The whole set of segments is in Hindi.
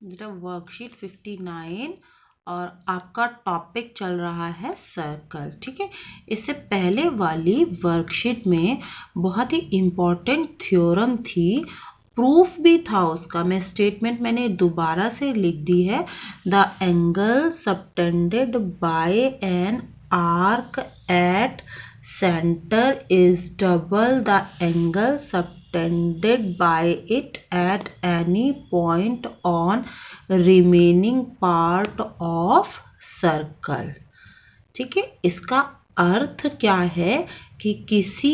बेटा वर्कशीट 59 और आपका टॉपिक चल रहा है सर्कल। ठीक है, इससे पहले वाली वर्कशीट में बहुत ही इम्पोर्टेंट थ्योरम थी, प्रूफ भी था उसका। मैं स्टेटमेंट मैंने दोबारा से लिख दी है। The angle subtended bye an arc at centre is double the angle subtended by it at any point on remaining part of circle। ठीक है, इसका अर्थ क्या है कि किसी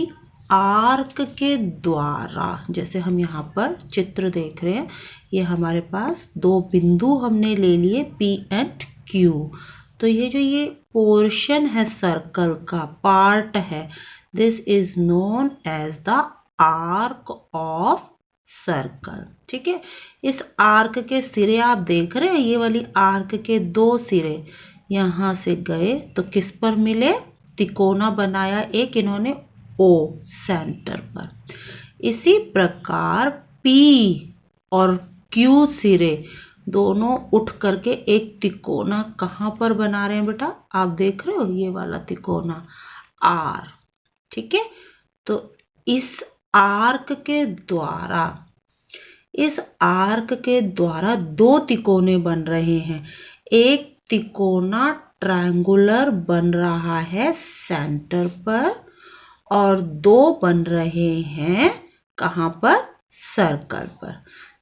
आर्क के द्वारा, जैसे हम यहाँ पर चित्र देख रहे हैं, ये हमारे पास दो बिंदु हमने ले लिए P एंड Q। तो ये जो ये पोर्शन है सर्कल का पार्ट है, this is known as the arc of circle. ठीक है, इस आर्क के सिरे आप देख रहे हैं, ये वाली आर्क के दो सिरे यहाँ से गए तो किस पर मिले, तिकोना बनाया एक इन्होंने O सेंटर पर। इसी प्रकार P और Q सिरे दोनों उठ करके एक तिकोना कहाँ पर बना रहे हैं बेटा, आप देख रहे हो ये वाला तिकोना R। ठीक है, तो इस आर्क के द्वारा दो तिकोने बन रहे हैं। एक तिकोना ट्रायंगुलर बन रहा है सेंटर पर और दो बन रहे हैं कहाँ पर, सर्कल पर।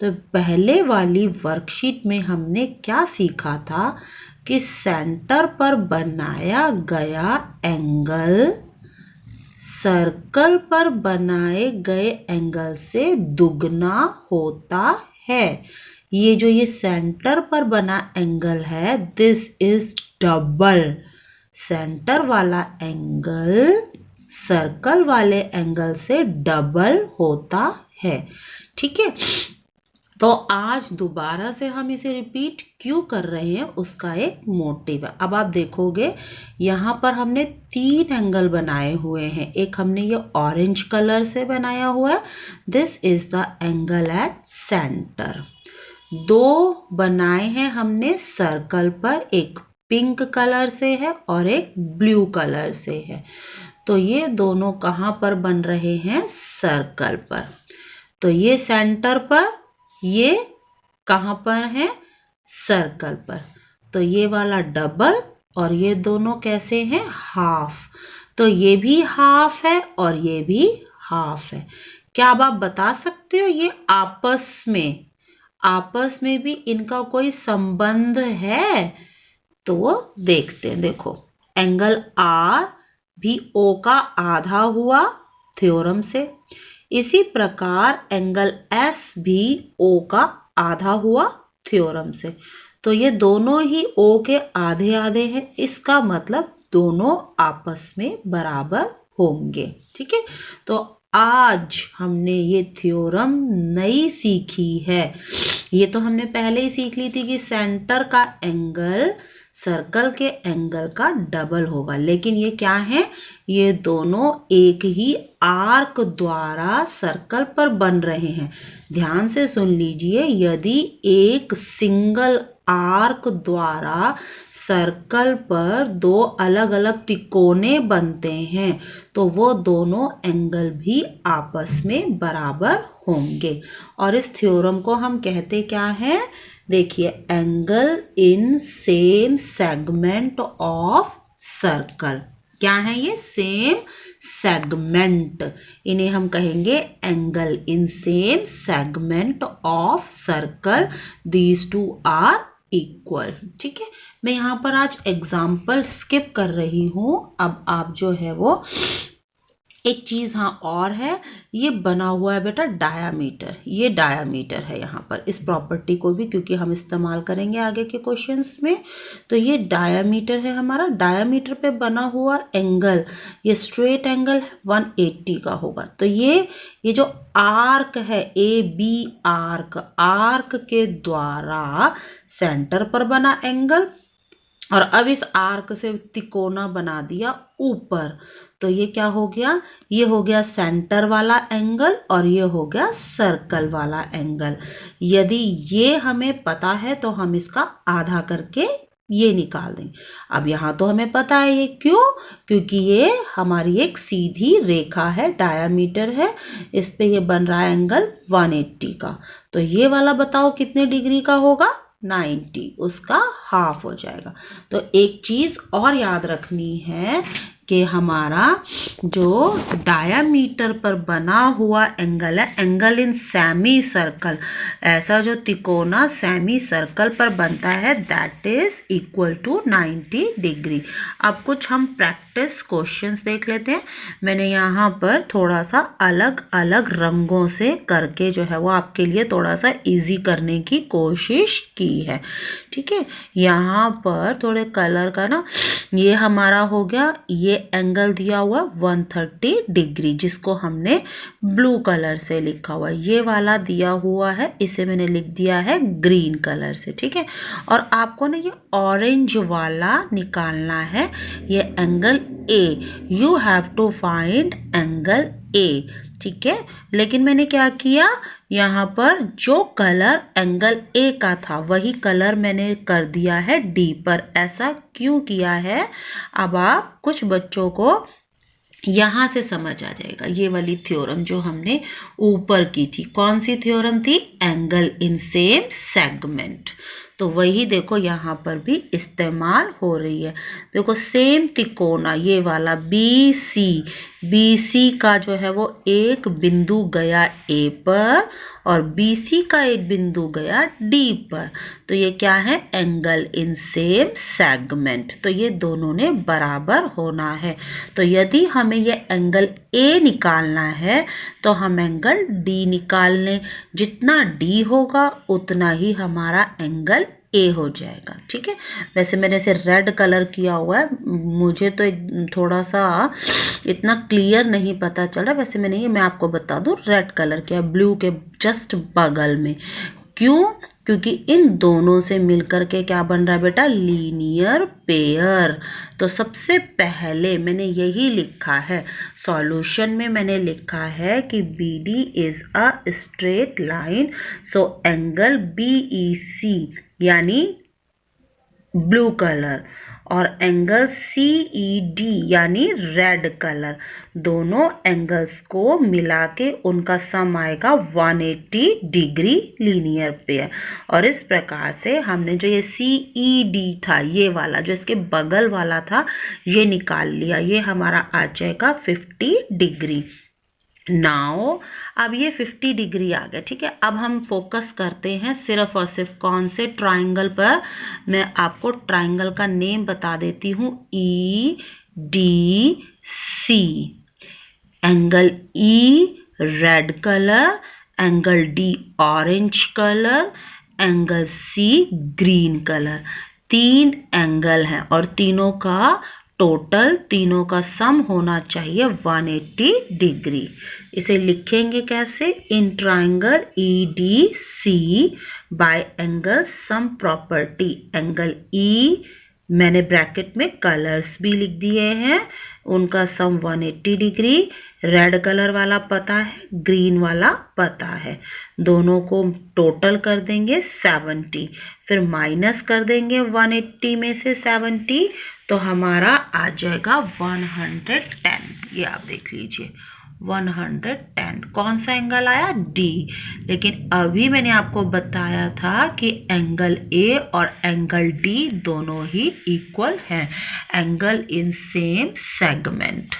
तो पहले वाली वर्कशीट में हमने क्या सीखा था कि सेंटर पर बनाया गया एंगल सर्कल पर बनाए गए एंगल से दुगना होता है। ये जो ये सेंटर पर बना एंगल है, दिस इज डबल। सेंटर वाला एंगल सर्कल वाले एंगल से डबल होता है। ठीक है, तो आज दोबारा से हम इसे रिपीट क्यों कर रहे हैं, उसका एक मोटिव है। अब आप देखोगे यहाँ पर हमने तीन एंगल बनाए हुए हैं। एक हमने ये ऑरेंज कलर से बनाया हुआ है, this is the angle at centre. दो बनाए हैं हमने सर्कल पर, एक पिंक कलर से है और एक ब्लू कलर से है। तो ये दोनों कहाँ पर बन रहे हैं, सर्कल पर। तो ये सेंटर पर, ये कहाँ पर है, सर्कल पर। तो ये वाला डबल और ये दोनों कैसे हैं, हाफ। तो ये भी हाफ है और ये भी हाफ है। क्या अब आप बता सकते हो ये आपस में भी इनका कोई संबंध है? तो वो देखते हैं। देखो, एंगल R भी O का आधा हुआ थ्योरम से, इसी प्रकार एंगल S भी O का आधा हुआ थ्योरम से। तो ये दोनों ही O के आधे आधे हैं, इसका मतलब दोनों आपस में बराबर होंगे। ठीक है, तो आज हमने ये थ्योरम नई सीखी है। ये तो हमने पहले ही सीख ली थी कि सेंटर का एंगल सर्कल के एंगल का डबल होगा, लेकिन ये क्या है, ये दोनों एक ही आर्क द्वारा सर्कल पर बन रहे हैं। ध्यान से सुन लीजिए, यदि एक सिंगल आर्क द्वारा सर्कल पर दो अलग अलग तिकोने बनते हैं तो वो दोनों एंगल भी आपस में बराबर होंगे। और इस थ्योरम को हम कहते क्या हैं, देखिए, angle in same segment of circle. क्या है ये, सेम सेगमेंट, इन्हें हम कहेंगे angle in same segment of circle, these two are equal. ठीक है, मैं यहाँ पर आज एग्जाम्पल स्किप कर रही हूँ। अब आप जो है वो एक चीज हाँ और है, ये बना हुआ है बेटा डायामीटर। ये डायामीटर है यहाँ पर, इस प्रॉपर्टी को भी क्योंकि हम इस्तेमाल करेंगे आगे के क्वेश्चंस में। तो ये डायामीटर है हमारा, डायामीटर पे बना हुआ एंगल, ये स्ट्रेट एंगल 180 का होगा। तो ये जो आर्क है AB आर्क के द्वारा सेंटर पर बना एंगल और अब इस आर्क से तिकोना बना दिया ऊपर, तो ये क्या हो गया, ये हो गया सेंटर वाला एंगल और ये हो गया सर्कल वाला एंगल। यदि ये हमें पता है तो हम इसका आधा करके ये निकाल देंगे। अब यहाँ तो हमें पता है ये क्यों, क्योंकि ये हमारी एक सीधी रेखा है, डायामीटर है, इस पे ये बन रहा है एंगल 180 का। तो ये वाला बताओ कितने डिग्री का होगा, 90, उसका हाफ हो जाएगा। तो एक चीज और याद रखनी है कि हमारा जो डायामीटर पर बना हुआ एंगल है, एंगल इन सेमी सर्कल, ऐसा जो तिकोना सेमी सर्कल पर बनता है, that is equal to 90 degree. अब कुछ हम प्रैक्टिस क्वेश्चंस देख लेते हैं। मैंने यहाँ पर थोड़ा सा अलग अलग रंगों से करके जो है वो आपके लिए थोड़ा सा इजी करने की कोशिश की है, ठीक है। यहाँ पर थोड़े कलर का ना, ये हमारा हो गया, ये एंगल दिया हुआ 130 डिग्री जिसको हमने ब्लू कलर से लिखा हुआ, ये वाला दिया हुआ है, इसे मैंने लिख दिया है ग्रीन कलर से, ठीक है। और आपको ना ये ऑरेंज वाला निकालना है, ये angle A, you have to find angle A, ठीक है। लेकिन मैंने क्या किया, यहाँ पर जो कलर एंगल ए का था वही कलर मैंने कर दिया है डी पर। ऐसा क्यों किया है, अब आप कुछ बच्चों को यहाँ से समझ आ जाएगा। ये वाली थ्योरम जो हमने ऊपर की थी, कौन सी थ्योरम थी, एंगल इन सेम सेगमेंट, तो वही देखो यहाँ पर भी इस्तेमाल हो रही है। देखो सेम तिकोना, ये वाला बी सी का जो है वो एक बिंदु गया ए पर और बी सी का एक बिंदु गया डी पर, तो ये क्या है, एंगल इन सेम सेगमेंट, तो ये दोनों ने बराबर होना है। तो यदि हमें ये एंगल ए निकालना है तो हम एंगल डी निकाल लें, जितना डी होगा उतना ही हमारा एंगल ए हो जाएगा, ठीक है। वैसे मैंने इसे रेड कलर किया हुआ है, मुझे तो एक थोड़ा सा इतना क्लियर नहीं पता चल रहा, वैसे मैंने ये, मैं आपको बता दूं, रेड कलर किया ब्लू के जस्ट बगल में। क्यों, क्योंकि इन दोनों से मिलकर के क्या बन रहा है बेटा, लीनियर पेयर। तो सबसे पहले मैंने यही लिखा है, सॉल्यूशन में मैंने लिखा है कि B D is a straight line, so angle B E C यानी ब्लू कलर और एंगल सी ई डी यानी रेड कलर, दोनों एंगल्स को मिला के उनका सम आएगा 180 डिग्री लीनियर पेयर। और इस प्रकार से हमने जो ये सी ई डी था, ये वाला जो इसके बगल वाला था, ये निकाल लिया, ये हमारा आ जाएगा 50 डिग्री। नाउ अब ये 50 डिग्री आ गया, ठीक है। अब हम फोकस करते हैं सिर्फ और सिर्फ कौन से ट्राइंगल पर। मैं आपको ट्राइंगल का नेम बता देती हूँ, E D C, angle E red colour, angle D orange colour, angle C green colour. 3 angle हैं और तीनों का टोटल, तीनों का सम होना चाहिए 180 डिग्री। इसे लिखेंगे कैसे, in triangle E D C by angle sum property, angle E मैंने ब्रैकेट में कलर्स भी लिख दिए हैं, उनका सम 180 डिग्री, रेड कलर वाला पता है, ग्रीन वाला पता है, दोनों को टोटल कर देंगे 70, फिर माइनस कर देंगे 180 में से 70, तो हमारा आ जाएगा 110। ये आप देख लीजिए 110, कौन सा एंगल आया, डी। लेकिन अभी मैंने आपको बताया था कि एंगल ए और एंगल डी दोनों ही इक्वल हैं, एंगल इन सेम सेगमेंट।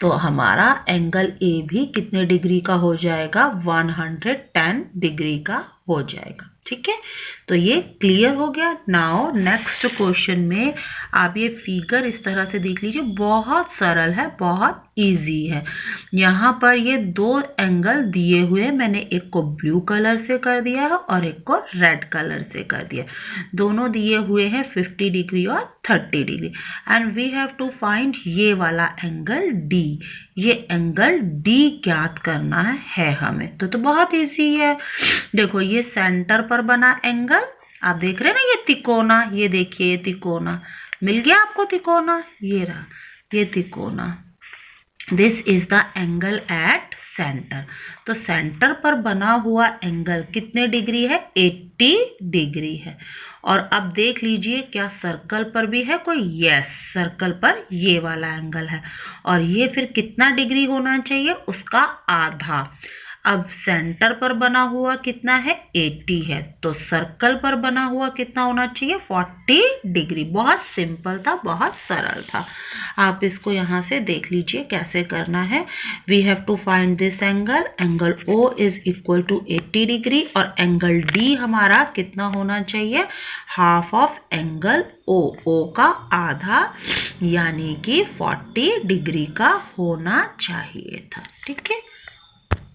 तो हमारा एंगल ए भी कितने डिग्री का हो जाएगा, 110 डिग्री का हो जाएगा, ठीक है। तो ये क्लियर हो गया। नाउ नेक्स्ट क्वेश्चन में आप ये फिगर इस तरह से देख लीजिए, बहुत सरल है, बहुत इजी है। यहाँ पर ये 2 एंगल दिए हुए, मैंने एक को ब्लू कलर से कर दिया है और एक को रेड कलर से कर दिया, दोनों दिए हुए हैं 50 डिग्री और 30 degree, and we have to find ये वाला एंगल डी। ये एंगल डी ज्ञात करना है हमें, तो बहुत इजी है। देखो ये सेंटर पर बना एंगल, आप देख रहे हैं ना, ये तिकोना, ये देखिए तिकोना, मिल गया आपको तिकोना, ये रहा ये तिकोना। This is the angle at centre. तो सेंटर पर बना हुआ एंगल कितने डिग्री है? 80 डिग्री है। और अब देख लीजिए क्या सर्कल पर भी है कोई? यस, सर्कल पर ये वाला एंगल है। और ये फिर कितना डिग्री होना चाहिए? उसका आधा। अब सेंटर पर बना हुआ कितना है? 80 है। तो सर्कल पर बना हुआ कितना होना चाहिए? 40 डिग्री। बहुत सिंपल था, बहुत सरल था। आप इसको यहाँ से देख लीजिए कैसे करना है। We have to find this angle. Angle O is equal to 80 degree और एंगल D हमारा कितना होना चाहिए? Half of angle O, O का आधा, यानी कि 40 डिग्री का होना चाहिए था। ठीक है।